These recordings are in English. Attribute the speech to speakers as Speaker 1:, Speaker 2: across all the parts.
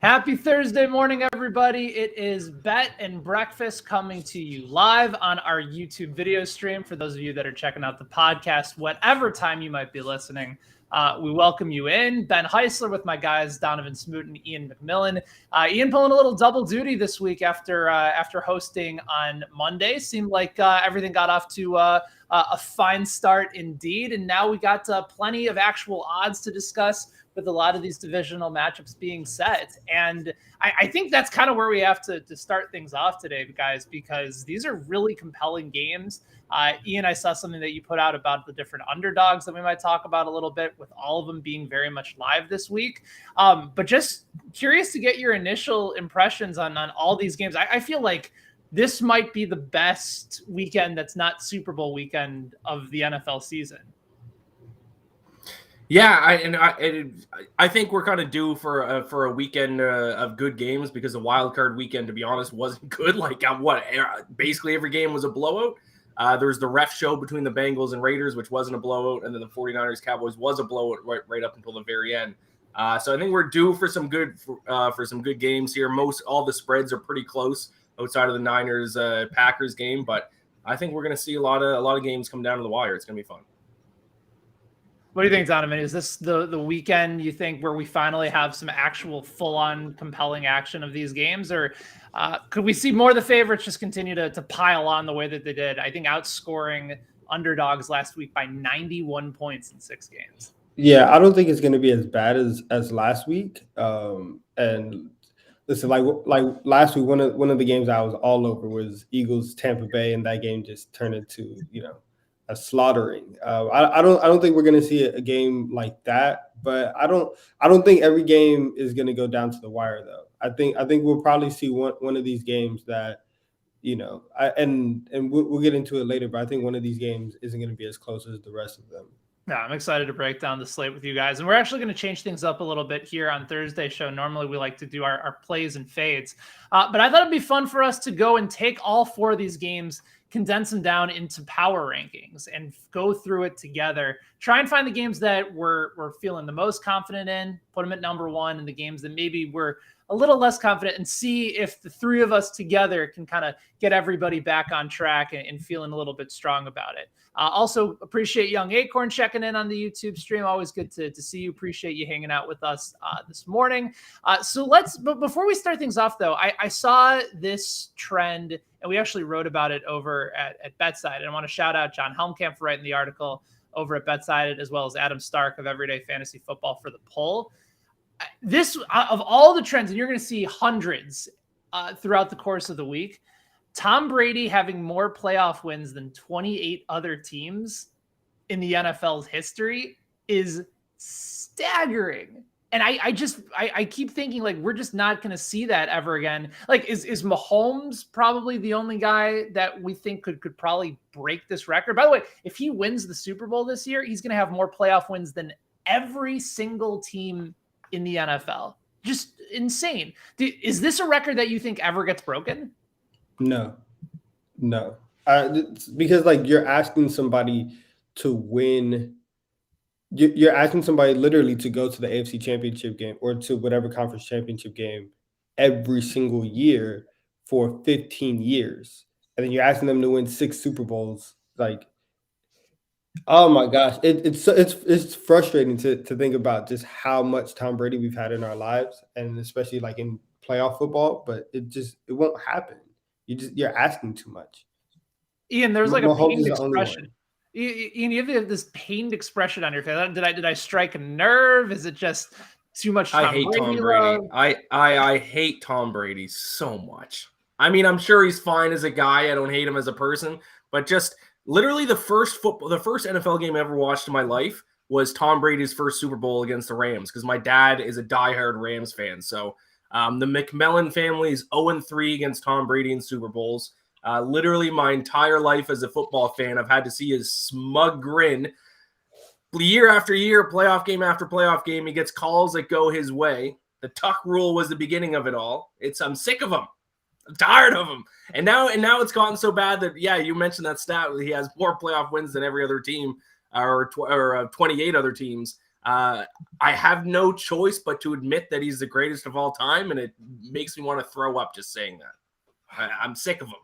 Speaker 1: Happy Thursday morning, everybody. It is Bet and Breakfast coming to you live on our YouTube video stream. For those of you that are checking out the podcast, whatever time you might be listening, we welcome you in. Ben Heisler with my guys, Donnavan, Smoot, and Iain MacMillan. Iain pulling a little double duty this week after hosting on Monday. Seemed like everything got off to a fine start indeed. And now we got plenty of actual odds to discuss with a lot of these divisional matchups being set. And I think that's kind of where we have to start things off today, guys, because these are really compelling games. Iain, I saw something that you put out about the different underdogs that we might talk about a little bit, with all of them being very much live this week. But just curious to get your initial impressions on all these games. I feel like this might be the best weekend that's not Super Bowl weekend of the NFL season.
Speaker 2: Yeah, I think we're kind of due for a weekend of good games, because the wild card weekend, to be honest, wasn't good. Basically every game was a blowout. There was the ref show between the Bengals and Raiders, which wasn't a blowout, and then the 49ers Cowboys was a blowout right up until the very end. So I think we're due for some good games here. All the spreads are pretty close outside of the Niners Packers game, but I think we're going to see a lot of games come down to the wire. It's going to be fun.
Speaker 1: What do you think, Donnavan? Is this the weekend, you think, where we finally have some actual full-on compelling action of these games? Or could we see more of the favorites just continue to pile on the way that they did? I think outscoring underdogs last week by 91 points in 6 games.
Speaker 3: Yeah, I don't think it's going to be as bad as last week. And listen, like last week, one of the games I was all over was Eagles Tampa Bay, and that game just turned into, a slaughtering. I don't think we're going to see a game like that, but I don't think every game is going to go down to the wire, though. I think we'll probably see one of these games that, and we'll get into it later, but I think one of these games isn't going to be as close as the rest of them.
Speaker 1: Yeah, I'm excited to break down the slate with you guys. And we're actually going to change things up a little bit here on Thursday's show. Normally, we like to do our plays and fades. But I thought it'd be fun for us to go and take all 4 of these games, condense them down into power rankings, and go through it together. Try and find the games that we're feeling the most confident in, put them at number 1, and the games that maybe we're a little less confident, and see if the 3 of us together can kind of get everybody back on track and feeling a little bit strong about it. Also appreciate Young Acorn checking in on the YouTube stream. Always good to see you. Appreciate you hanging out with us this morning. But before we start things off, though, I saw this trend, and we actually wrote about it over at BetSided. And I want to shout out John Helmkamp for writing the article over at BetSided, as well as Adam Stark of Everyday Fantasy Football for the poll. This, of all the trends, and you're going to see hundreds throughout the course of the week, Tom Brady having more playoff wins than 28 other teams in the NFL's history is staggering. And I keep thinking, like, we're just not going to see that ever again. Like, is Mahomes probably the only guy that we think could probably break this record? By the way, if he wins the Super Bowl this year, he's going to have more playoff wins than every single team in the NFL. Just insane. Is this a record that you think ever gets broken?
Speaker 3: No. Because, like, you're asking somebody to win. You're asking somebody literally to go to the AFC Championship game or to whatever conference championship game every single year for 15 years. And then you're asking them to win 6 Super Bowls. Like, oh my gosh. It's frustrating to think about just how much Tom Brady we've had in our lives, and especially like in playoff football, but it won't happen. You're asking too much.
Speaker 1: Iain, there's like a pained expression. Iain, you have this pained expression on your face. Did I strike a nerve? Is it just too much Tom Brady?
Speaker 2: Tom Brady. I hate Tom Brady so much. I mean, I'm sure he's fine as a guy. I don't hate him as a person, but just literally the first NFL game I ever watched in my life was Tom Brady's first Super Bowl against the Rams, because my dad is a diehard Rams fan. So the MacMillan family is 0-3 against Tom Brady in Super Bowls. Literally my entire life as a football fan, I've had to see his smug grin year after year, playoff game after playoff game. He gets calls that go his way. The tuck rule was the beginning of it all. I'm sick of him. I'm tired of him. And now it's gotten so bad that, yeah, you mentioned that stat. He has more playoff wins than every other team, or 28 other teams. I have no choice but to admit that he's the greatest of all time, and it makes me want to throw up just saying that. I'm sick of him.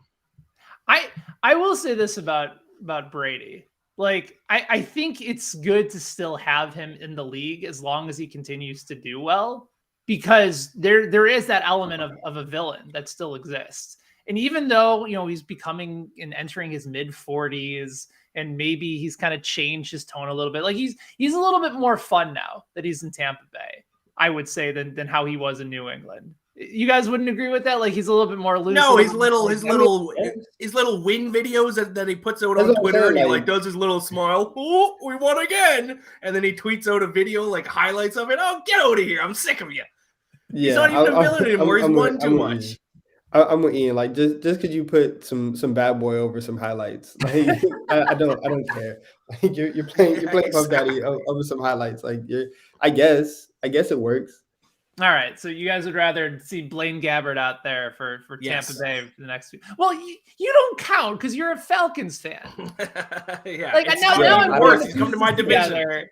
Speaker 1: I will say this about Brady. Like, I think it's good to still have him in the league as long as he continues to do well, because there is that element of a villain that still exists. And even though, he's becoming and entering his mid 40s, and maybe he's kind of changed his tone a little bit, like he's a little bit more fun now that he's in Tampa Bay, I would say, than how he was in New England. You guys wouldn't agree with that? Like, he's a little bit more loose.
Speaker 2: No, his little win videos that he puts out on Twitter, and he like does his little smile. Oh, we won again! And then he tweets out a video, like highlights of it. Oh, get out of here! I'm sick of you. Yeah, he's not even a villain anymore. He's won too much.
Speaker 3: I'm with Iain. Like, just because you put some bad boy over some highlights, like I don't care. Like, you're playing Puff Daddy over some highlights. Like, I guess it works.
Speaker 1: All right, so you guys would rather see Blaine Gabbert out there for Tampa Bay for the next week. Well, you don't count because you're a Falcons fan.
Speaker 2: Yeah,
Speaker 1: like now I'm
Speaker 2: worse. He's come to my division.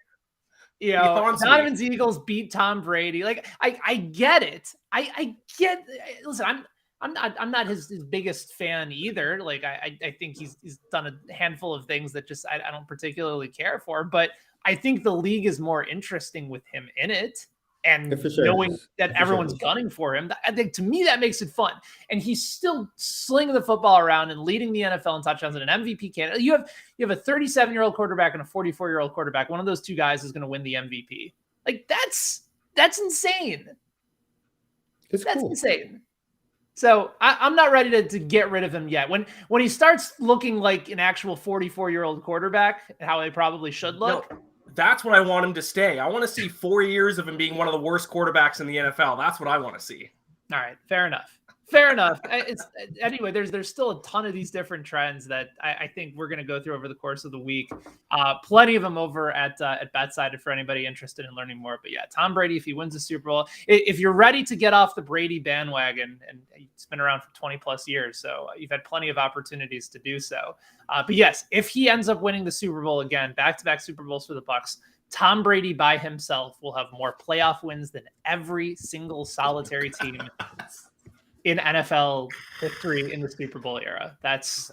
Speaker 1: Donovan's Eagles beat Tom Brady. Like, I get it. I get. Listen, I'm not his biggest fan either. Like, I think he's done a handful of things that just I don't particularly care for. But I think the league is more interesting with him in it. And knowing that everyone's gunning for him, I think, to me, that makes it fun. And he's still slinging the football around and leading the NFL in touchdowns and an MVP candidate. You have a 37-year-old quarterback and a 44-year-old quarterback. One of those two guys is going to win the MVP. Like, that's insane. That's cool. Insane. So I'm not ready to get rid of him yet. When he starts looking like an actual 44-year-old quarterback, how he probably should look.
Speaker 2: No. That's what I want him to stay. I want to see 4 years of him being one of the worst quarterbacks in the NFL. That's what I want to see.
Speaker 1: All right. Fair enough. Anyway, there's still a ton of these different trends that I think we're going to go through over the course of the week. Plenty of them over at BetSided for anybody interested in learning more. But yeah, Tom Brady, if he wins the Super Bowl, if you're ready to get off the Brady bandwagon, and it's been around for 20 plus years, so you've had plenty of opportunities to do so. But yes, if he ends up winning the Super Bowl again, back-to-back Super Bowls for the Bucs, Tom Brady by himself will have more playoff wins than every single solitary team in NFL history in the Super Bowl era. That's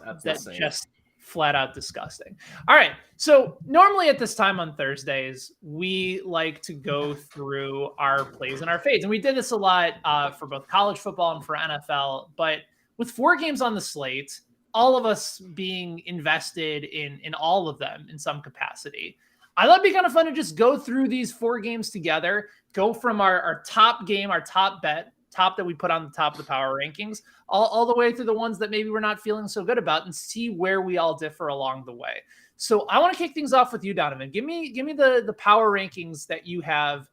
Speaker 1: just flat out disgusting. All right. So normally at this time on Thursdays, we like to go through our plays and our fades. And we did this a lot for both college football and for NFL. But with 4 games on the slate, all of us being invested in all of them in some capacity, I thought it'd be kind of fun to just go through these 4 games together, go from our top game, our top bet, top that we put on the top of the power rankings, all the way through the ones that maybe we're not feeling so good about, and see where we all differ along the way. So I want to kick things off with you, Donnavan. Give me the power rankings that you have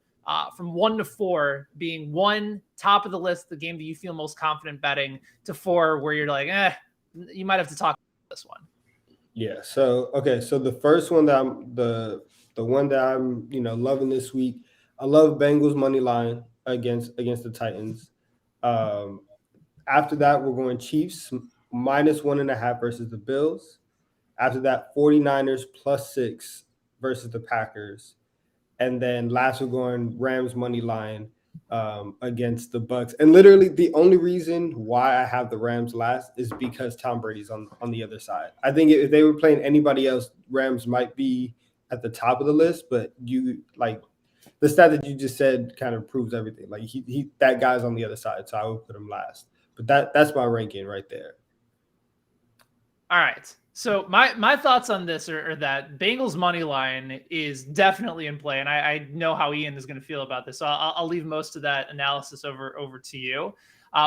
Speaker 1: from 1 to 4, being 1, top of the list, the game that you feel most confident betting, to 4, where you're like, you might have to talk about this one.
Speaker 3: Yeah. So the first one that I'm the one that I'm loving this week, I love Bengals money line against the Titans. After that, we're going Chiefs -1.5 versus the Bills. After that, 49ers +6 versus the Packers. And then last, we're going Rams money line against the Bucs. And literally the only reason why I have the Rams last is because Tom Brady's on the other side. I think if they were playing anybody else, Rams might be at the top of the list, but the stat that you just said kind of proves everything. Like, he that guy's on the other side, so I would put him last. But that's my ranking right there.
Speaker 1: All right. So my thoughts on this are that Bengals money line is definitely in play, and I know how Iain is going to feel about this. So I'll leave most of that analysis over to you.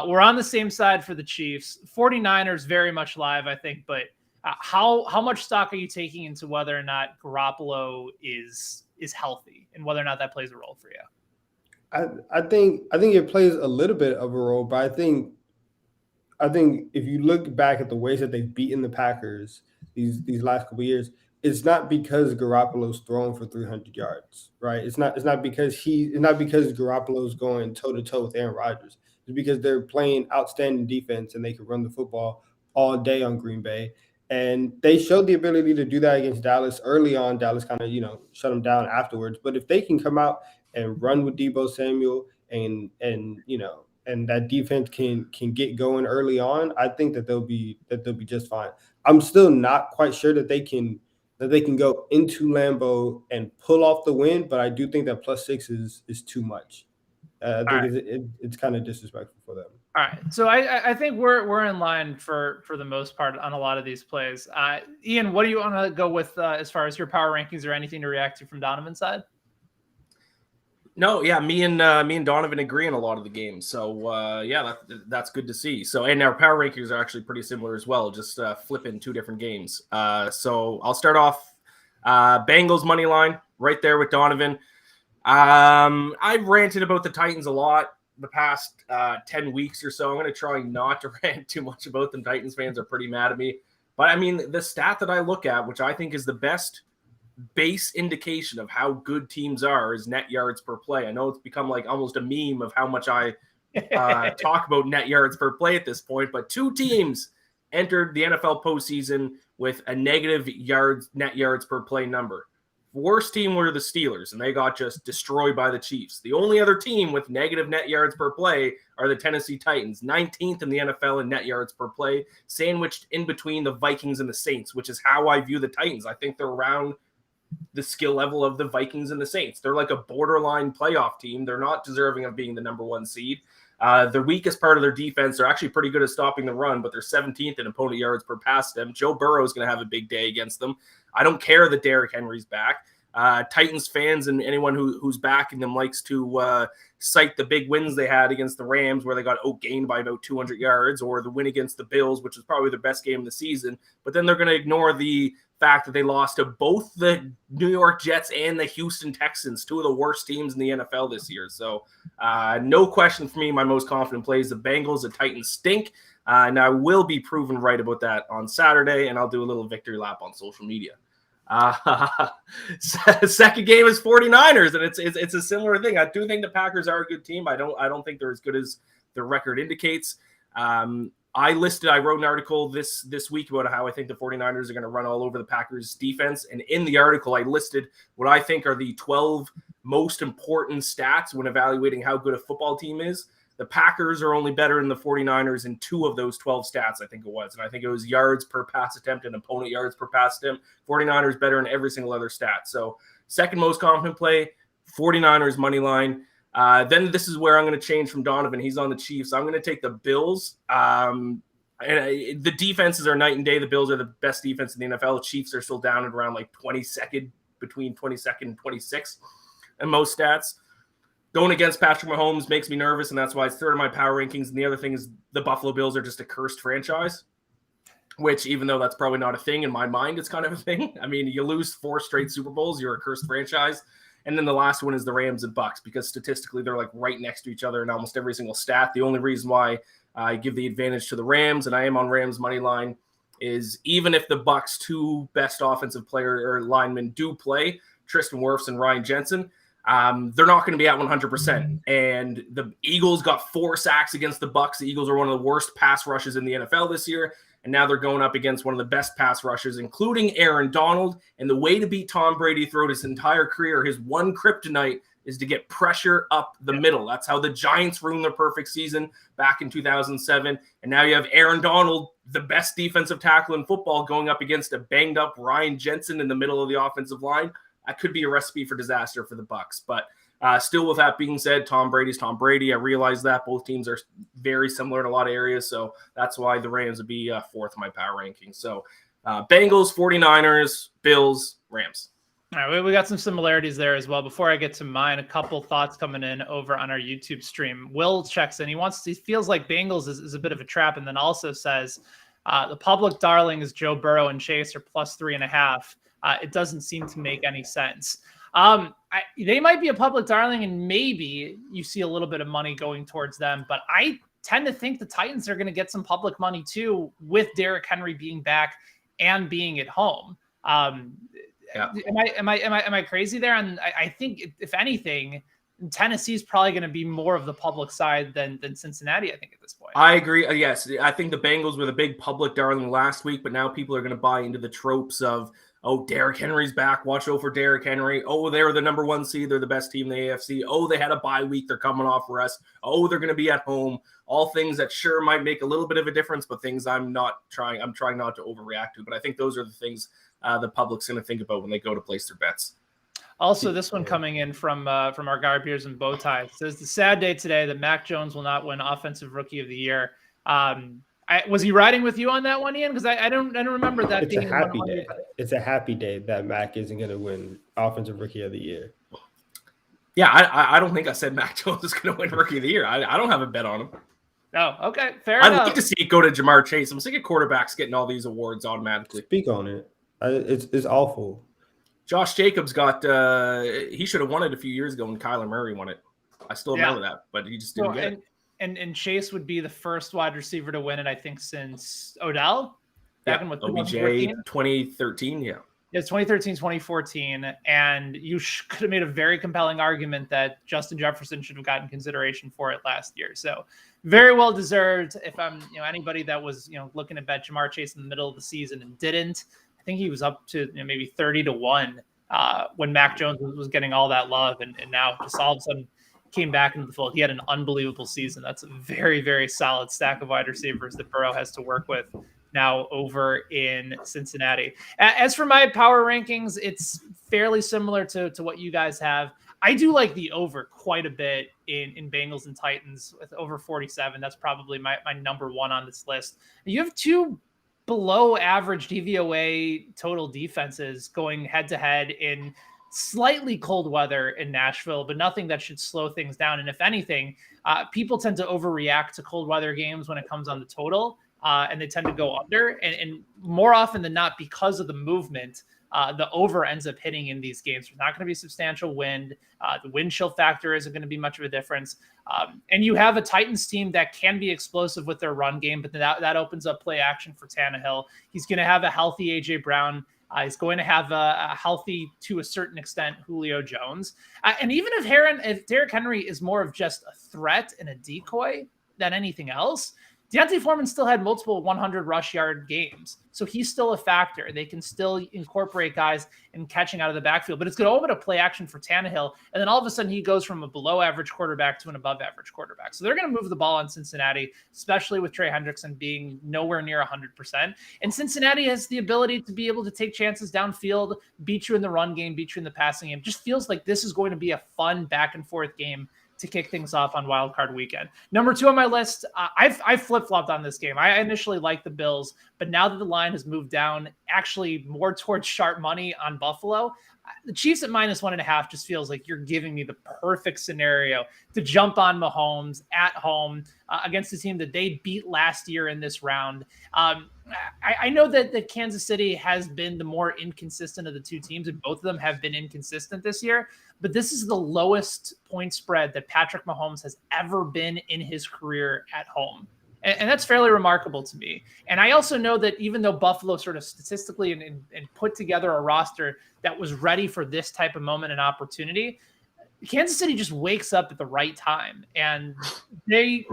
Speaker 1: We're on the same side for the Chiefs. 49ers very much live, I think. But how much stock are you taking into whether or not Garoppolo is healthy and whether or not that plays a role for you?
Speaker 3: I think it plays a little bit of a role, but I think if you look back at the ways that they've beaten the Packers these last couple of years, it's not because Garoppolo's throwing for 300 yards, right? It's not because Garoppolo's going toe to toe with Aaron Rodgers. It's because they're playing outstanding defense and they can run the football all day on Green Bay. And they showed the ability to do that against Dallas early on. Dallas kind of, shut them down afterwards. But if they can come out and run with Deebo Samuel and that defense can get going early on, I think that they'll be just fine. I'm still not quite sure that they can go into Lambeau and pull off the win, but I do think that +6 is too much. I think it's kind of disrespectful for them.
Speaker 1: All right, so I think we're in line for the most part on a lot of these plays. Iain, what do you want to go with as far as your power rankings or anything to react to from Donovan's side?
Speaker 2: No, yeah, me and Donnavan agree on a lot of the games. So that's good to see. So, and our power rankings are actually pretty similar as well, just flipping two different games. So I'll start off Bengals money line right there with Donnavan. I've ranted about the Titans a lot the past 10 weeks or so. I'm going to try not to rant too much about them. Titans fans are pretty mad at me. But I mean, the stat that I look at, which I think is the best base indication of how good teams are, is net yards per play. I know it's become like almost a meme of how much I talk about net yards per play at this point, but two teams entered the NFL postseason with a negative net yards per play number. Worst team were the Steelers, and they got just destroyed by the Chiefs. The only other team with negative net yards per play are the Tennessee Titans, 19th in the NFL in net yards per play, sandwiched in between the Vikings and the Saints, which is how I view the Titans. I think they're around the skill level of the Vikings and the Saints. They're like a borderline playoff team. They're not deserving of being the number one seed. The weakest part of their defense, they're actually pretty good at stopping the run, but they're 17th in opponent yards per pass them. Joe Burrow is going to have a big day against them. I don't care that Derrick Henry's back. Titans fans and anyone who's backing them likes to cite the big wins they had against the Rams, where they got outgained by about 200 yards, or the win against the Bills, which was probably their best game of the season. But then they're going to ignore the fact that they lost to both the New York Jets and the Houston Texans, two of the worst teams in the NFL this year. So no question for me, my most confident play is the Bengals. The Titans stink. And I will be proven right about that on Saturday, and I'll do a little victory lap on social media. Second game is 49ers, and it's a similar thing. I do think the Packers are a good team. I don't think they're as good as their record indicates. I wrote an article this week about how I think the 49ers are going to run all over the Packers defense. And in the article, I listed what I think are the 12 most important stats when evaluating how good a football team is. The Packers are only better than the 49ers in 2 of those 12 stats, I think it was. And I think it was yards per pass attempt and opponent yards per pass attempt. 49ers better in every single other stat. So second most confident play, 49ers money line. Then this is where I'm going to change from Donnavan. He's on the Chiefs. I'm going to take the Bills. And the defenses are night and day. The Bills are the best defense in the NFL. The Chiefs are still down at around like 22nd, between 22nd and 26th in most stats. Going against Patrick Mahomes makes me nervous, and that's why it's third in my power rankings. And the other thing is the Buffalo Bills are just a cursed franchise, which, even though that's probably not a thing, in my mind, it's kind of a thing. I mean, you lose 4 straight Super Bowls, you're a cursed franchise. And then the last one is the Rams and Bucks, because statistically they're like right next to each other in almost every single stat. The only reason why I give the advantage to the Rams, and I am on Rams money line, is even if the Bucks' 2 best offensive player or linemen do play, Tristan Wirfs and Ryan Jensen, they're not going to be at 100%. And the Eagles got 4 sacks against the Bucks. The Eagles are one of the worst pass rushes in the NFL this year. And now they're going up against one of the best pass rushers, including Aaron Donald. And the way to beat Tom Brady throughout his entire career, his one kryptonite, is to get pressure up the middle. That's how the Giants ruined their perfect season back in 2007. And now you have Aaron Donald, the best defensive tackle in football, going up against a banged up Ryan Jensen in the middle of the offensive line. That could be a recipe for disaster for the Bucks. But still, with that being said, Tom Brady's Tom Brady. I realize that both teams are very similar in a lot of areas. So that's why the Rams would be fourth in my power ranking. So Bengals, 49ers, Bills, Rams.
Speaker 1: All right, we got some similarities there as well. Before I get to mine, a couple thoughts coming in over on our YouTube stream. Will checks in. He feels like Bengals is a bit of a trap, and then also says the public darling is Joe Burrow and Chase are +3.5. It doesn't seem to make any sense. They might be a public darling, and maybe you see a little bit of money going towards them, but I tend to think the Titans are going to get some public money too, with Derrick Henry being back and being at home.
Speaker 2: Yeah.
Speaker 1: Am I crazy there? And I think if anything, Tennessee is probably going to be more of the public side than Cincinnati, I think, at this point.
Speaker 2: I agree. Yes, I think the Bengals were the big public darling last week, but now people are going to buy into the tropes of, oh, Derrick Henry's back. Watch out for Derrick Henry. Oh, they're the number 1 seed. They're the best team in the AFC. Oh, they had a bye week. They're coming off rest. Oh, they're going to be at home. All things that sure might make a little bit of a difference, but things I'm trying not to overreact to. But I think those are the things the public's going to think about when they go to place their bets.
Speaker 1: Also, this one coming in from our guy peers in Bowtie. It says the sad day today that Mac Jones will not win Offensive Rookie of the Year. Was he riding with you on that one, Iain? Because I don't remember that.
Speaker 3: It's a happy day. It's a happy day that Mac isn't going to win Offensive Rookie of the Year.
Speaker 2: Yeah, I don't think I said Mac Jones is going to win Rookie of the Year. I don't have a bet on him.
Speaker 1: Oh, okay, fair enough.
Speaker 2: I'd like to see it go to Jamar Chase. I'm sick of quarterbacks getting all these awards automatically.
Speaker 3: Speak on it. It's awful.
Speaker 2: Josh Jacobs he should have won it a few years ago when Kyler Murray won it. I still remember that, but he just didn't get it.
Speaker 1: And Chase would be the first wide receiver to win it, I think, since Odell. Back in
Speaker 2: OBJ 2013, yeah.
Speaker 1: It's 2013, 2014, and you could have made a very compelling argument that Justin Jefferson should have gotten consideration for it last year. So very well deserved. If I'm anybody that was looking to bet Jamar Chase in the middle of the season and didn't, I think he was up to maybe 30-1 when Mac Jones was getting all that love, and now just all of a sudden came back into the fold. He had an unbelievable season. That's a very, very solid stack of wide receivers that Burrow has to work with now over in Cincinnati. As for my power rankings, it's fairly similar to what you guys have. I do like the over quite a bit in Bengals and Titans with over 47. That's probably my number one on this list. You have two below average DVOA total defenses going head to head in slightly cold weather in Nashville, but nothing that should slow things down. And if anything, people tend to overreact to cold weather games when it comes on the total, and they tend to go under. And more often than not, because of the movement, the over ends up hitting in these games. There's not going to be substantial wind. The wind chill factor isn't going to be much of a difference. And you have a Titans team that can be explosive with their run game, but that opens up play action for Tannehill. He's going to have a healthy A.J. Brown. He's going to have a healthy, to a certain extent, Julio Jones. And even if Derrick Henry is more of just a threat and a decoy than anything else, Deontay Foreman still had multiple 100 rush yard games. So he's still a factor. They can still incorporate guys in catching out of the backfield, but it's going to open up play action for Tannehill. And then all of a sudden he goes from a below average quarterback to an above average quarterback. So they're going to move the ball on Cincinnati, especially with Trey Hendrickson being nowhere near 100%. And Cincinnati has the ability to be able to take chances downfield, beat you in the run game, beat you in the passing game. Just feels like this is going to be a fun back and forth game to kick things off on Wild Card Weekend. Number two on my list, I flip-flopped on this game. I initially liked the Bills, but now that the line has moved down, actually more towards sharp money on Buffalo, the Chiefs at -1.5 just feels like you're giving me the perfect scenario to jump on Mahomes at home against a team that they beat last year in this round. I know that Kansas City has been the more inconsistent of the two teams, and both of them have been inconsistent this year, but this is the lowest point spread that Patrick Mahomes has ever been in his career at home. And that's fairly remarkable to me. And I also know that even though Buffalo sort of statistically and put together a roster that was ready for this type of moment and opportunity, Kansas City just wakes up at the right time. And they,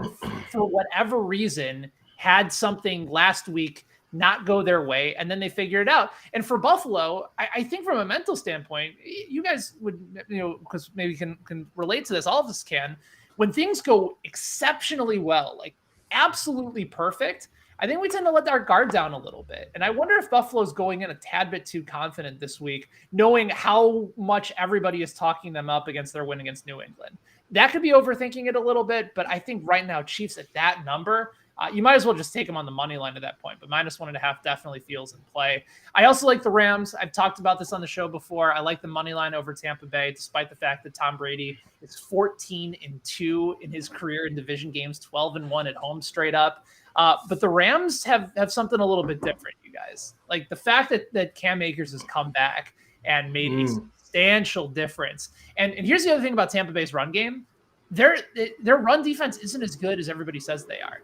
Speaker 1: for whatever reason, had something last week not go their way, and then they figure it out. And for Buffalo, I think from a mental standpoint, you guys would, because maybe can relate to this, all of us can, when things go exceptionally well, like absolutely perfect, I think we tend to let our guard down a little bit. And I wonder if Buffalo's going in a tad bit too confident this week, knowing how much everybody is talking them up against their win against New England. That could be overthinking it a little bit, but I think right now, Chiefs at that number, you might as well just take them on the money line at that point, but -1.5 definitely feels in play. I also like the Rams. I've talked about this on the show before. I like the money line over Tampa Bay, despite the fact that Tom Brady is 14-2 in his career in division games, 12-1 at home straight up. But the Rams have something a little bit different, you guys. Like the fact that Cam Akers has come back and made a substantial difference. And here's the other thing about Tampa Bay's run game. Their run defense isn't as good as everybody says they are.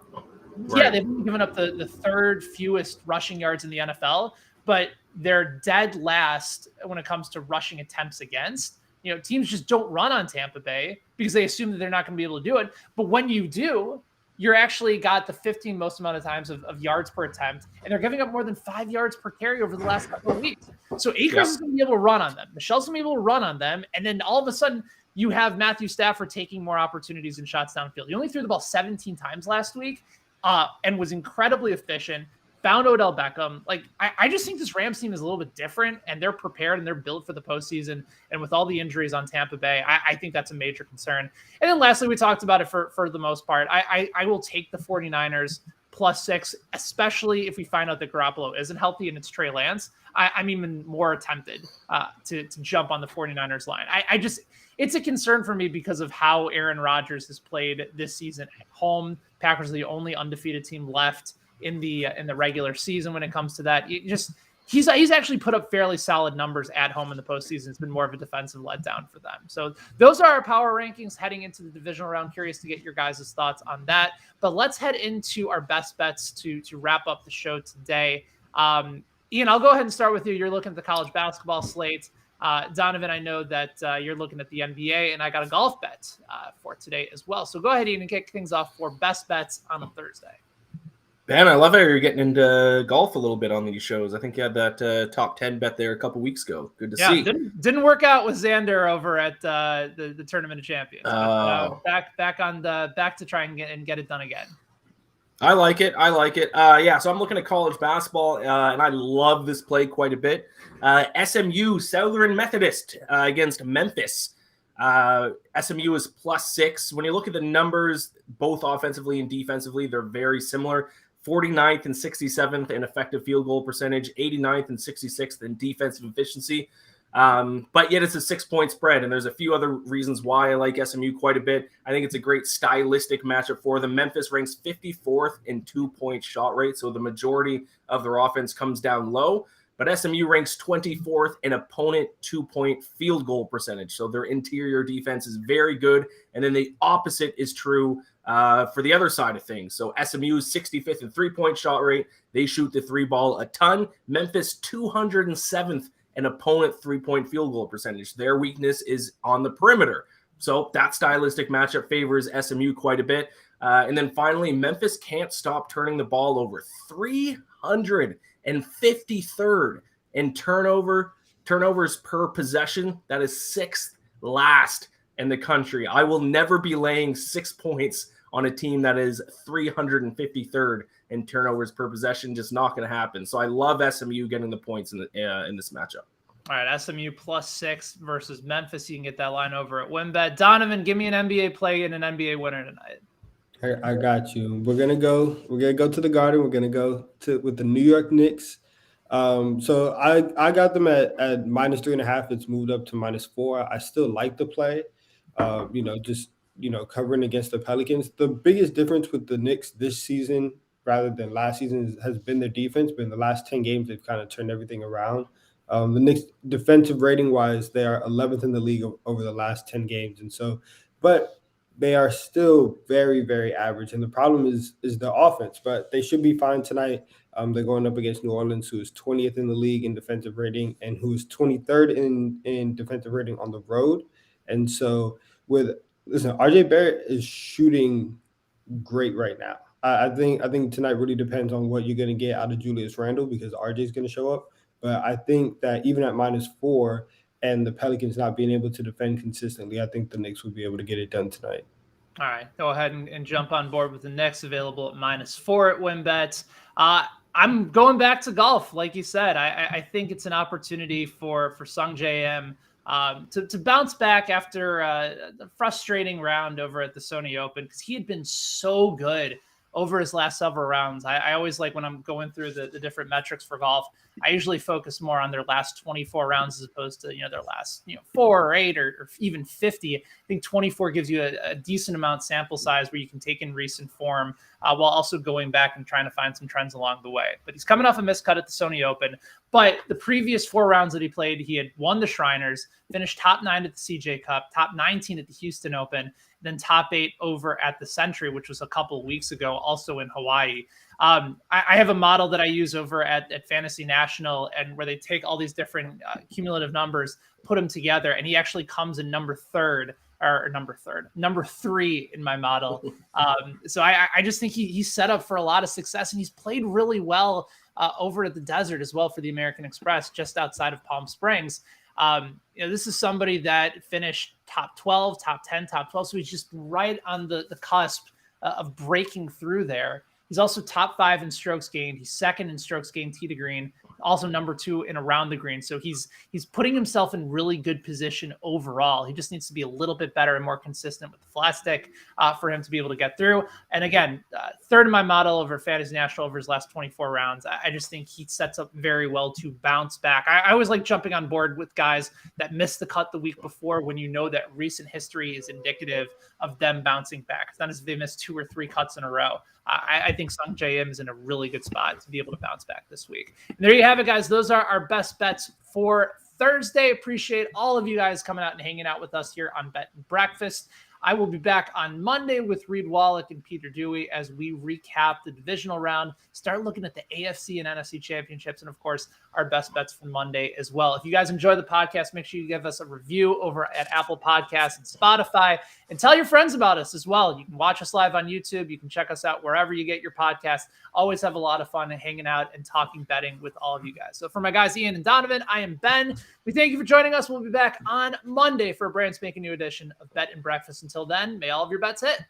Speaker 1: Right. Yeah, they've given up the third fewest rushing yards in the NFL, but they're dead last when it comes to rushing attempts against. Teams just don't run on Tampa Bay because they assume that they're not going to be able to do it. But when you do, you're actually got the 15 most amount of times of yards per attempt, and they're giving up more than 5 yards per carry over the last couple of weeks. So Akers is going to be able to run on them. Michelle's going to be able to run on them. And then all of a sudden, you have Matthew Stafford taking more opportunities and shots downfield. He only threw the ball 17 times last week and was incredibly efficient. Found Odell Beckham. Like, I just think this Rams team is a little bit different, and they're prepared and they're built for the postseason. And with all the injuries on Tampa Bay, I think that's a major concern. And then lastly, we talked about it for the most part. I will take the 49ers +6, especially if we find out that Garoppolo isn't healthy and it's Trey Lance. I'm even more tempted to jump on the 49ers line. It's a concern for me because of how Aaron Rodgers has played this season at home. Packers are the only undefeated team left in the regular season when it comes to that. He's actually put up fairly solid numbers at home in the postseason. It's been more of a defensive letdown for them. So those are our power rankings heading into the divisional round. Curious to get your guys' thoughts on that. But let's head into our best bets to wrap up the show today. Iain, I'll go ahead and start with you. You're looking at the college basketball slate. Donnavan, I know that you're looking at the NBA, and I got a golf bet for today as well. So go ahead, Iain, and kick things off for best bets on a Thursday.
Speaker 2: Ben, I love how you're getting into golf a little bit on these shows. I think you had that top 10 bet there a couple weeks ago. Good to see.
Speaker 1: Didn't work out with Xander over at the Tournament of Champions. But, back to try and get it done again.
Speaker 2: I like it. So I'm looking at college basketball, and I love this play quite a bit. SMU, Southern Methodist, against Memphis. SMU is +6. When you look at the numbers, both offensively and defensively, they're very similar. 49th and 67th in effective field goal percentage, 89th and 66th in defensive efficiency. But yet it's a 6-point spread, and there's a few other reasons why I like SMU quite a bit. I think it's a great stylistic matchup for them. Memphis ranks 54th in 2-point shot rate, so the majority of their offense comes down low. But SMU ranks 24th in opponent 2-point field goal percentage, so their interior defense is very good. And then the opposite is true for the other side of things. So SMU is 65th in 3-point shot rate. They shoot the 3 ball a ton. Memphis 207th in opponent 3-point field goal percentage. Their weakness is on the perimeter. So that stylistic matchup favors SMU quite a bit. And then finally, Memphis can't stop turning the ball over. 353rd in turnovers per possession. That is 6th last in the country. I will never be laying 6 points on a team that is 353rd in turnovers per possession. Just not going to happen. So I love SMU getting the points in this matchup.
Speaker 1: All right, SMU +6 versus Memphis. You can get that line over at WinBet. Donnavan, give me an NBA play and an NBA winner tonight.
Speaker 3: I got you. We're gonna go to the Garden. We're gonna go with the New York Knicks. So I got them at -3.5. It's moved up to -4. I still like the play. Covering against the Pelicans. The biggest difference with the Knicks this season rather than last season has been their defense. But in the last 10 games, they've kind of turned everything around. The Knicks defensive rating wise, they are 11th in the league over the last 10 games. But they are still very, very average. And the problem is the offense, but they should be fine tonight. They're going up against New Orleans, who is 20th in the league in defensive rating and who is 23rd in defensive rating on the road. And so RJ Barrett is shooting great right now. I think tonight really depends on what you're going to get out of Julius Randle because RJ is going to show up. But I think that even at -4 and the Pelicans not being able to defend consistently, I think the Knicks will be able to get it done tonight.
Speaker 1: All right, go ahead and jump on board with the Knicks, available at -4 at WinBet. I'm going back to golf, like you said. I think it's an opportunity for Sung J M to bounce back after a frustrating round over at the Sony Open because he had been so good over his last several rounds. I always like when I'm going through the different metrics for golf, I usually focus more on their last 24 rounds as opposed to, their last, 4 or 8 or even 50. I think 24 gives you a decent amount sample size where you can take in recent form while also going back and trying to find some trends along the way. But he's coming off a miscut at the Sony Open. But the previous 4 rounds that he played, he had won the Shriners, finished top 9 at the CJ Cup, top 19 at the Houston Open, then top 8 over at the Century, which was a couple of weeks ago, also in Hawaii. I have a model that I use over at Fantasy National, and where they take all these different cumulative numbers, put them together, and he actually comes in number 3rd or number 3 in my model. So I just think he's set up for a lot of success, and he's played really well over at the desert as well for the American Express, just outside of Palm Springs. This is somebody that finished top 12, top 10, top 12. So he's just right on the cusp of breaking through there. He's also top 5 in strokes gained. He's second in strokes gained tee to green, also number 2 in around the green. So he's putting himself in really good position overall. He just needs to be a little bit better and more consistent with the flat stick for him to be able to get through. And again, third in my model over Fantasy National over his last 24 rounds. I just think he sets up very well to bounce back. I always like jumping on board with guys that missed the cut the week before when you know that recent history is indicative of them bouncing back. It's not as if they missed 2 or 3 cuts in a row. I think Sung Jae Im is in a really good spot to be able to bounce back this week. And there you have it, guys. Those are our best bets for Thursday. Appreciate all of you guys coming out and hanging out with us here on Bet and Breakfast. I will be back on Monday with Reed Wallach and Peter Dewey as we recap the divisional round, start looking at the AFC and NFC championships, and of course, our best bets for Monday as well. If you guys enjoy the podcast, make sure you give us a review over at Apple Podcasts and Spotify, and tell your friends about us as well. You can watch us live on YouTube. You can check us out wherever you get your podcast. Always have a lot of fun hanging out and talking betting with all of you guys. So for my guys, Iain and Donnavan, I am Ben. We thank you for joining us. We'll be back on Monday for a brand spanking new edition of Bet and Breakfast. Until then, may all of your bets hit.